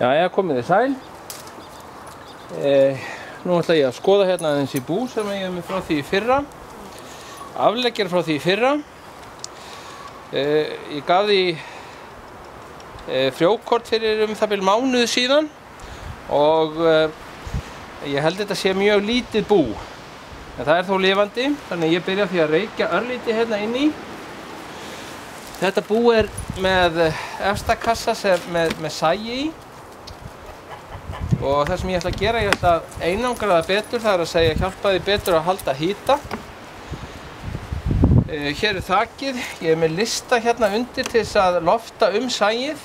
Jæja, komið þið sæl. Nú ætla ég að skoða hérna aðeins í bú sem ég hef með frá því í fyrra. Afleggjar frá því í fyrra. Ég gaf því frjókort fyrir það bil mánuð síðan og ég held þetta sé mjög lítið bú. En það er þó lifandi, þannig ég byrja því að reykja örlítið hérna inn í. Þetta bú er með efsta kassa með sæi í. Og það sem ég ætla að gera, ég ætla að einangra það betur, það er að segja hjálpa því betur að halda hita. Hér er þakið, ég er með lista hérna undir til þess að lofta sæið.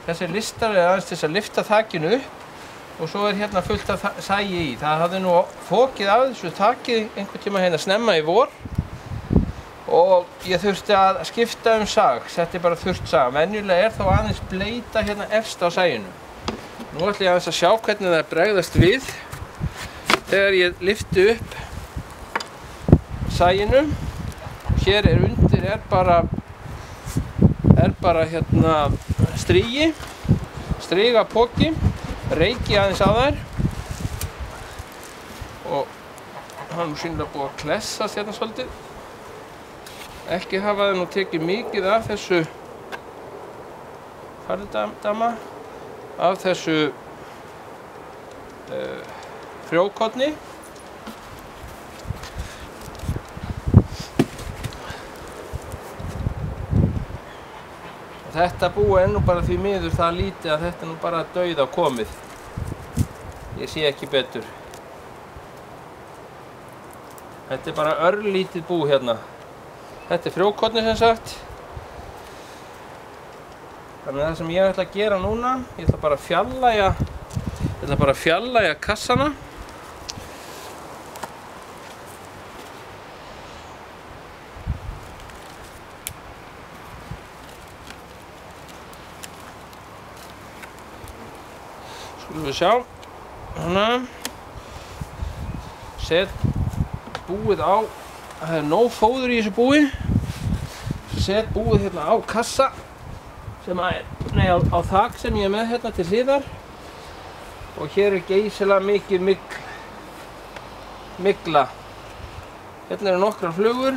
Þessi listar er aðeins til þess að lyfta þakinu upp og svo er hérna fullt af sæi í. Það hafði nú fokið af þessu þakið einhvern tíma hérna snemma í vor og ég þurfti að skipta sag, setti bara þurrt sag. Venjulega er þá aðeins bleita hérna efst á sæinu. Nú ætla ég aðeins að sjá hvernig það bregðast við þegar ég lyfti upp sæinu. Hér er undir bara hérna strigapoki, reyki aðeins á þær og hann er nú sýnilega búið að klessast hérna svolítið. Ekki hafa það nú tekið mikið af þessu farðdama. Af þessu frjókorni. Þetta bú er nú bara því miður það lítið að þetta er nú bara dauða komið. Ég sé ekki betur. Þetta er bara örlítið bú hérna. Þetta er frjókorni sem sagt. Þannig að það sem ég ætla að gera núna, ég ætla bara að fjarlægja kassana. Skulum við sjá. Svona. Set búið á, það er nóg fóður í þessu búi. Set búið hérna á kassa. Á þak sem ég er með hérna til hliðar og hér er geysilega mikið mygla. Hérna eru nokkrar flugur.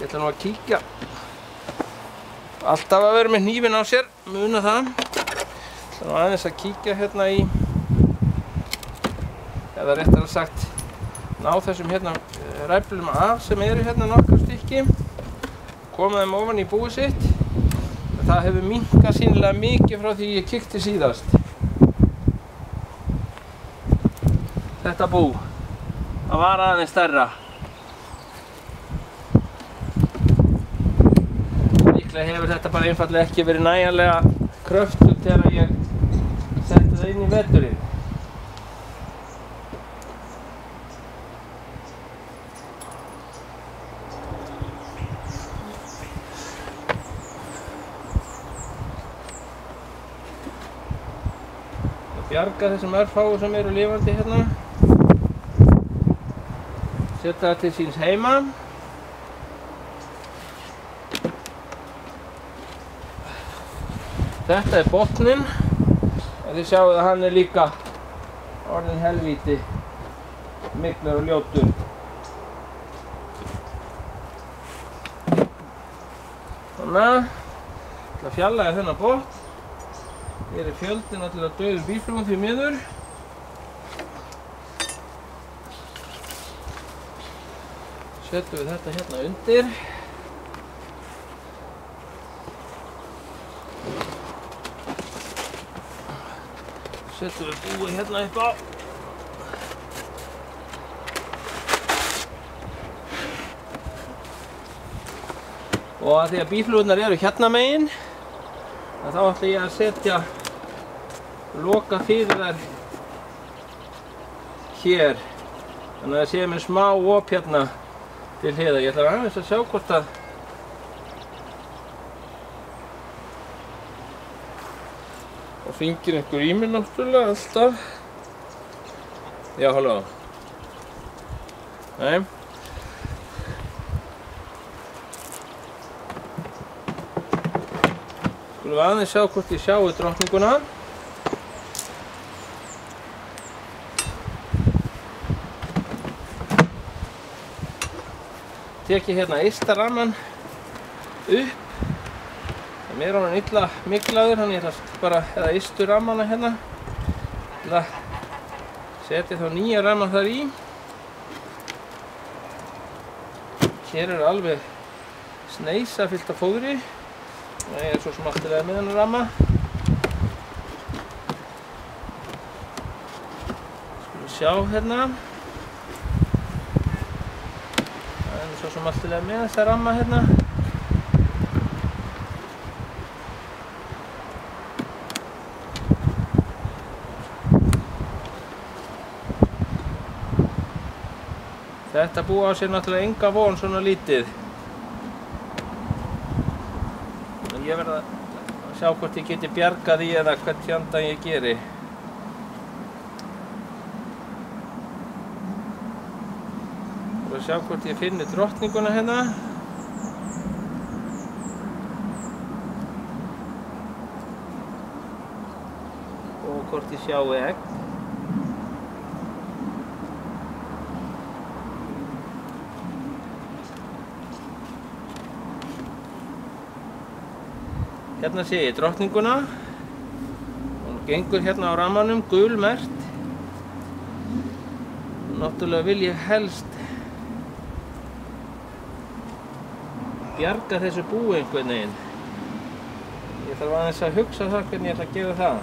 Ég ætla nú að kíkja. Alltaf að vera með hnífinn á sér, muna það. Ég ætla nú aðeins að kíkja hérna í, eða réttar að sagt, ná þessum hérna ræflum af sem eru hérna nokkrar stykki. Koma þeim ofan í búið sitt. Það hefur minnkað sýnilega mikið frá því ég kíkti síðast. Þetta bú, það var aðeins stærra. Líklega hefur þetta bara einfaldlega ekki verið nægjanlega kröftugt þegar ég setti það inn í veturinn. Bjarga þessum örfáu sem eru lifandi hérna. Setja það til síns heima. Þetta er botninn. Þið sjáu að hann er líka orðinn helvíti miklur og ljótur. Svona. Ég ætla að fjarlægja þennan botn. Hér er fjöldinn allir að dauðum býflugum því miður. Setjum við þetta hérna undir. Setjum við búið hérna upp á. Og að því að býflugurnar eru hérna megin, þá ætla ég að setja loka fyrir þær hér. Þannig að það sé með smá op hérna til hliðar. Ég ætla aðeins að sjá hvort að og fingir einhver í mig náttúrulega alltaf. Já, halló. Nei. Skulum við aðeins sjá hvort ég sjái drottninguna. Tek ég hérna ysta rammann upp. Mér er hann illa miklaður, þannig ég ætla bara, eða ystu rammana hérna. Ég ætla að setja þá nýja ramma þar í. Hér er alveg sneisa fyllt af fóðri. Það er svo sem allt í lagi með þennan ramma. Skulum sjá hérna. Það er svo sem allt í lagi með þessa ramma hérna. Þetta búa á sér náttúrulega enga von svona lítið. Ég verð að sjá hvort ég geti bjargað í eða hvern fjanda ég geri. Ég verð að sjá hvort ég finni drottninguna hérna. Og hvort ég sjái egg. Hérna sé ég drottninguna. Hún gengur hérna á rammanum, gul merkt. Náttúrulega vil ég helst bjarga þessu búi einhvern veginn. Ég þarf aðeins að hugsa það hvernig ég ætla að gera það.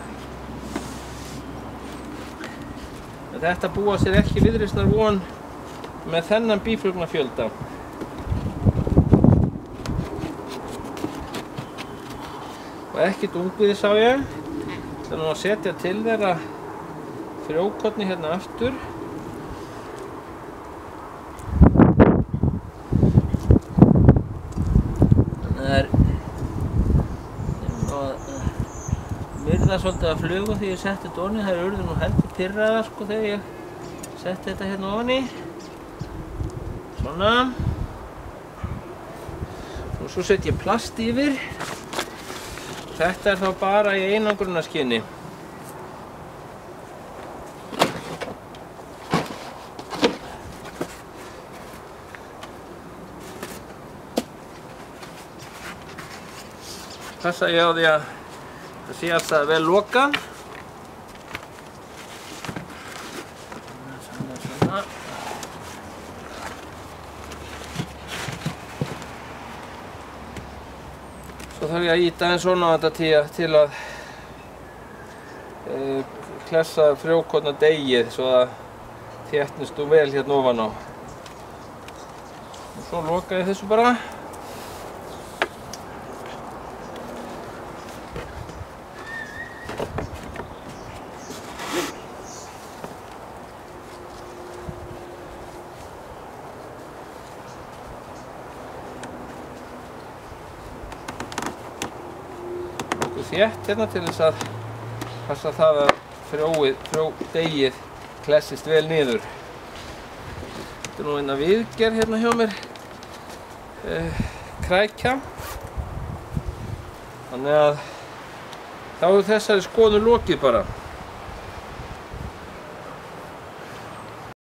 Þetta búa sér ekki viðreisnar von með þennan býflugnafjölda. Og ekkert ungviði sá ég. Það er nú að setja til þeirra frjókorni hérna aftur. Það er myrða svolítið af flugum þegar ég setti þetta ofan í. Það urðu nú heldur pirraðar sko þegar ég setti þetta hérna ofan í. Svona. Og svo set ég plast yfir. Þetta er þá bara í einangrunarskynni. Passa ég á því að það sé alltaf vel lokað. Svona. Svo þarf ég að ýta aðeins svona á þetta til að klessa frjókorna deigið svo að þéttnist þú vel hérna ofan á. Og svo loka ég þessu bara. Þétt hérna til þess að passa það að deigið klessist vel niður. Þetta er nú eina viðgerð hérna hjá mér, krækja. Þannig að þá er þessari skoðun lokið bara.